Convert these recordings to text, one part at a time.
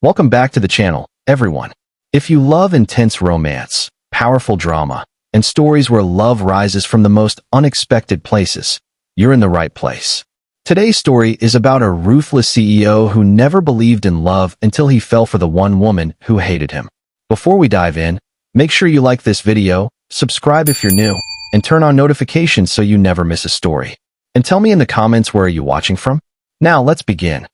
Welcome back to the channel, everyone. If you love intense romance, powerful drama, and stories where love rises from the most unexpected places, you're in the right place. Today's story is about a ruthless CEO who never believed in love until he fell for the one woman who hated him. Before we dive in, make sure you like this video, subscribe if you're new, and turn on notifications so you never miss a story. And tell me in the comments where are you watching from? Now let's begin.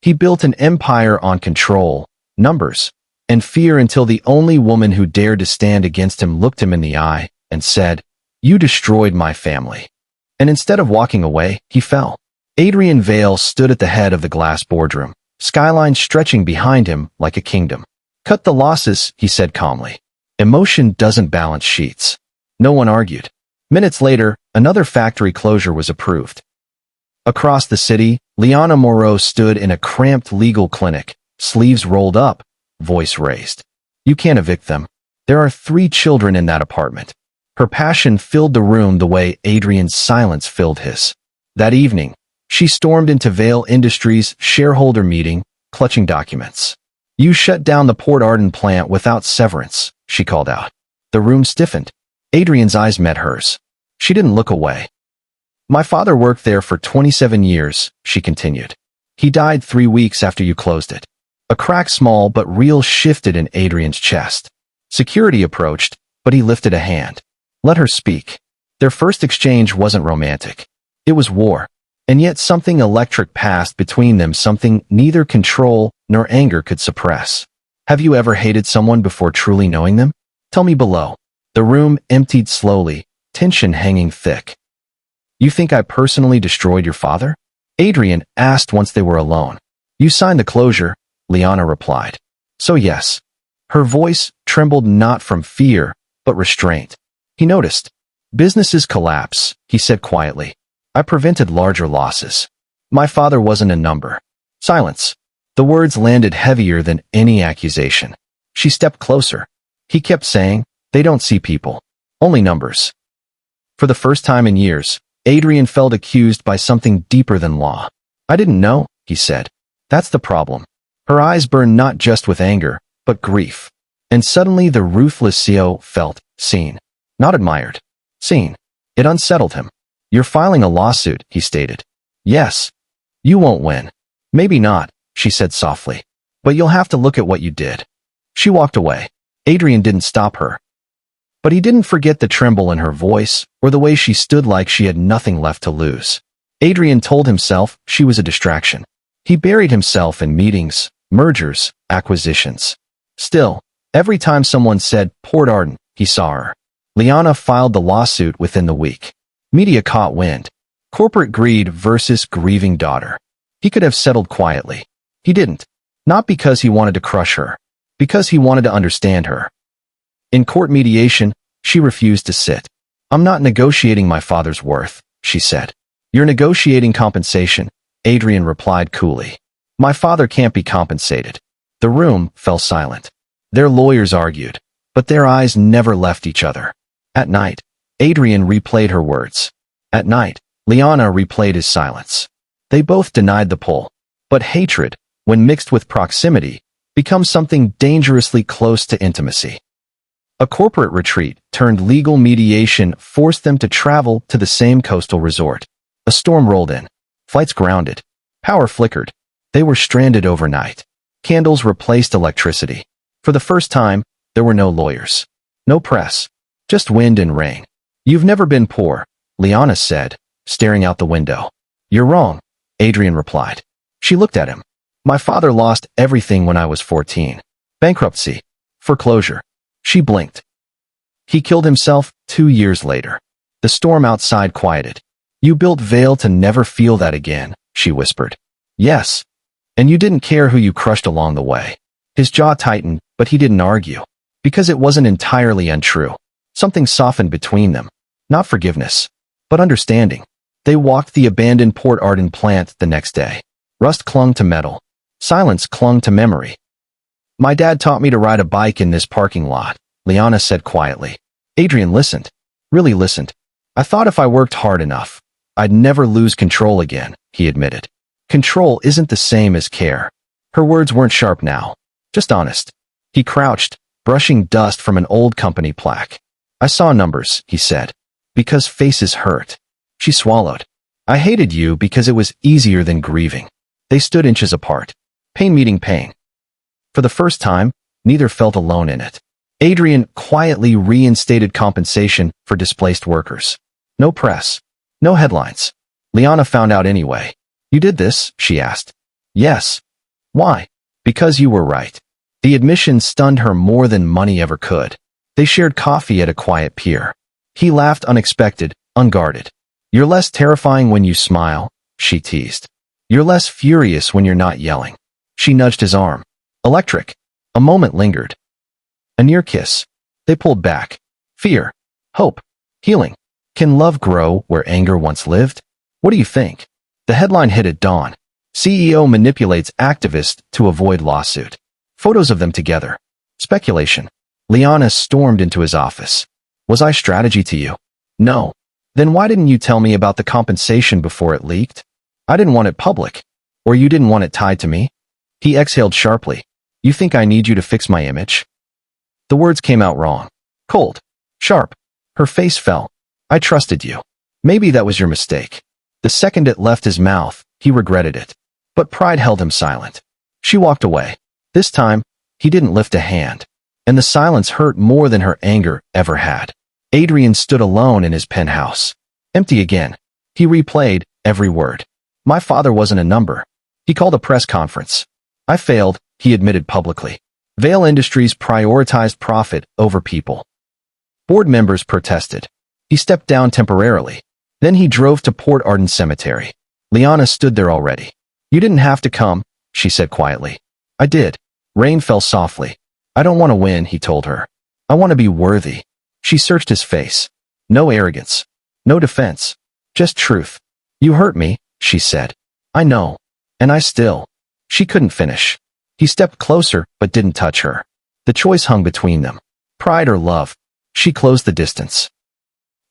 He built an empire on control, numbers, and fear until the only woman who dared to stand against him looked him in the eye and said, "You destroyed my family." And instead of walking away, he fell. Adrian Vale stood at the head of the glass boardroom, skyline stretching behind him like a kingdom. "Cut the losses," he said calmly. "Emotion doesn't balance sheets." No one argued. Minutes later, another factory closure was approved. Across the city, Liana Moreau stood in a cramped legal clinic, sleeves rolled up, voice raised. "You can't evict them. There are 3 children in that apartment." Her passion filled the room the way Adrian's silence filled his. That evening, she stormed into Vale Industries' shareholder meeting, clutching documents. "You shut down the Port Arden plant without severance," she called out. The room stiffened. Adrian's eyes met hers. She didn't look away. "My father worked there for 27 years, she continued. "He died 3 weeks after you closed it." A crack, small but real, shifted in Adrian's chest. Security approached, but he lifted a hand. Let her speak. Their first exchange wasn't romantic. It was war. And yet something electric passed between them, something neither control nor anger could suppress. "Have you ever hated someone before truly knowing them? Tell me below." The room emptied slowly, tension hanging thick. "You think I personally destroyed your father?" Adrian asked once they were alone. "You signed the closure," Liana replied. "So yes." Her voice trembled not from fear, but restraint. He noticed. "Businesses collapse," he said quietly. "I prevented larger losses. My father wasn't a number." Silence. The words landed heavier than any accusation. She stepped closer. He kept saying, "They don't see people, only numbers." For the first time in years, Adrian felt accused by something deeper than law. "I didn't know," he said. "That's the problem." Her eyes burned not just with anger, but grief. And suddenly the ruthless CEO felt seen. Not admired. Seen. It unsettled him. "You're filing a lawsuit," he stated. "Yes. You won't win." "Maybe not," she said softly. "But you'll have to look at what you did." She walked away. Adrian didn't stop her. But he didn't forget the tremble in her voice, or the way she stood like she had nothing left to lose. Adrian told himself she was a distraction. He buried himself in meetings, mergers, acquisitions. Still, every time someone said Port Arden, he saw her. Liana filed the lawsuit within the week. Media caught wind. Corporate greed versus grieving daughter. He could have settled quietly. He didn't. Not because he wanted to crush her. Because he wanted to understand her. In court mediation, she refused to sit. "I'm not negotiating my father's worth," she said. "You're negotiating compensation," Adrian replied coolly. "My father can't be compensated." The room fell silent. Their lawyers argued, but their eyes never left each other. At night, Adrian replayed her words. At night, Liana replayed his silence. They both denied the pull. But hatred, when mixed with proximity, becomes something dangerously close to intimacy. A corporate retreat turned legal mediation forced them to travel to the same coastal resort. A storm rolled in. Flights grounded. Power flickered. They were stranded overnight. Candles replaced electricity. For the first time, there were no lawyers. No press. Just wind and rain. "You've never been poor," Liana said, staring out the window. "You're wrong," Adrian replied. She looked at him. "My father lost everything when I was 14. Bankruptcy. Foreclosure." She blinked. "He killed himself 2 years later." The storm outside quieted. "You built Vale to never feel that again," she whispered. "Yes. And you didn't care who you crushed along the way." His jaw tightened, but he didn't argue. Because it wasn't entirely untrue. Something softened between them. Not forgiveness, but understanding. They walked the abandoned Port Arden plant the next day. Rust clung to metal. Silence clung to memory. "My dad taught me to ride a bike in this parking lot," Liana said quietly. Adrian listened. Really listened. "I thought if I worked hard enough, I'd never lose control again," he admitted. "Control isn't the same as care." Her words weren't sharp now, just honest. He crouched, brushing dust from an old company plaque. I saw numbers, he said. Because faces hurt. She swallowed. I hated you because it was easier than grieving. They stood inches apart. Pain meeting pain. For the first time, neither felt alone in it. Adrian quietly reinstated compensation for displaced workers. No press. No headlines. Liana found out anyway. You did this? She asked. Yes. Why? Because you were right. The admission stunned her more than money ever could. They shared coffee at a quiet pier. He laughed unexpected, unguarded. You're less terrifying when you smile, she teased. You're less furious when you're not yelling. She nudged his arm. Electric. A moment lingered. A near kiss. They pulled back. Fear. Hope. Healing. Can love grow where anger once lived? What do you think? The headline hit at dawn. CEO manipulates activist to avoid lawsuit. Photos of them together. Speculation. Liana stormed into his office. Was I strategy to you? No. Then why didn't you tell me about the compensation before it leaked? I didn't want it public. Or you didn't want it tied to me? He exhaled sharply. You think I need you to fix my image? The words came out wrong. Cold. Sharp. Her face fell. I trusted you. Maybe that was your mistake. The second it left his mouth, he regretted it. But pride held him silent. She walked away. This time, he didn't lift a hand. And the silence hurt more than her anger ever had. Adrian stood alone in his penthouse. Empty again. He replayed every word. My father wasn't a number. He called a press conference. I failed, he admitted publicly. Vail Industries prioritized profit over people. Board members protested. He stepped down temporarily. Then he drove to Port Arden Cemetery. Liana stood there already. You didn't have to come, she said quietly. I did. Rain fell softly. I don't want to win, he told her. I want to be worthy. She searched his face. No arrogance. No defense. Just truth. You hurt me, she said. I know. And I still. She couldn't finish. He stepped closer, but didn't touch her. The choice hung between them. Pride or love. She closed the distance.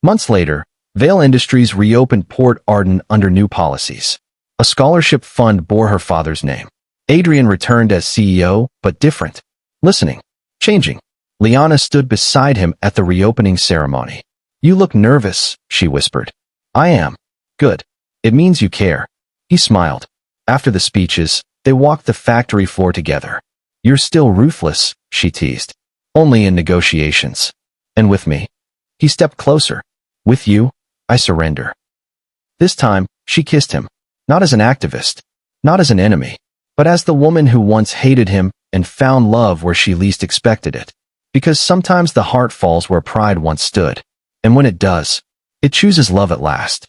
Months later, Vail Industries reopened Port Arden under new policies. A scholarship fund bore her father's name. Adrian returned as CEO, but different. Listening. Changing. Liana stood beside him at the reopening ceremony. You look nervous, she whispered. I am. Good. It means you care. He smiled. After the speeches, they walked the factory floor together. You're still ruthless, she teased. Only in negotiations. And with me? He stepped closer. With you, I surrender. This time, she kissed him. Not as an activist. Not as an enemy. But as the woman who once hated him and found love where she least expected it. Because sometimes the heart falls where pride once stood. And when it does, it chooses love at last.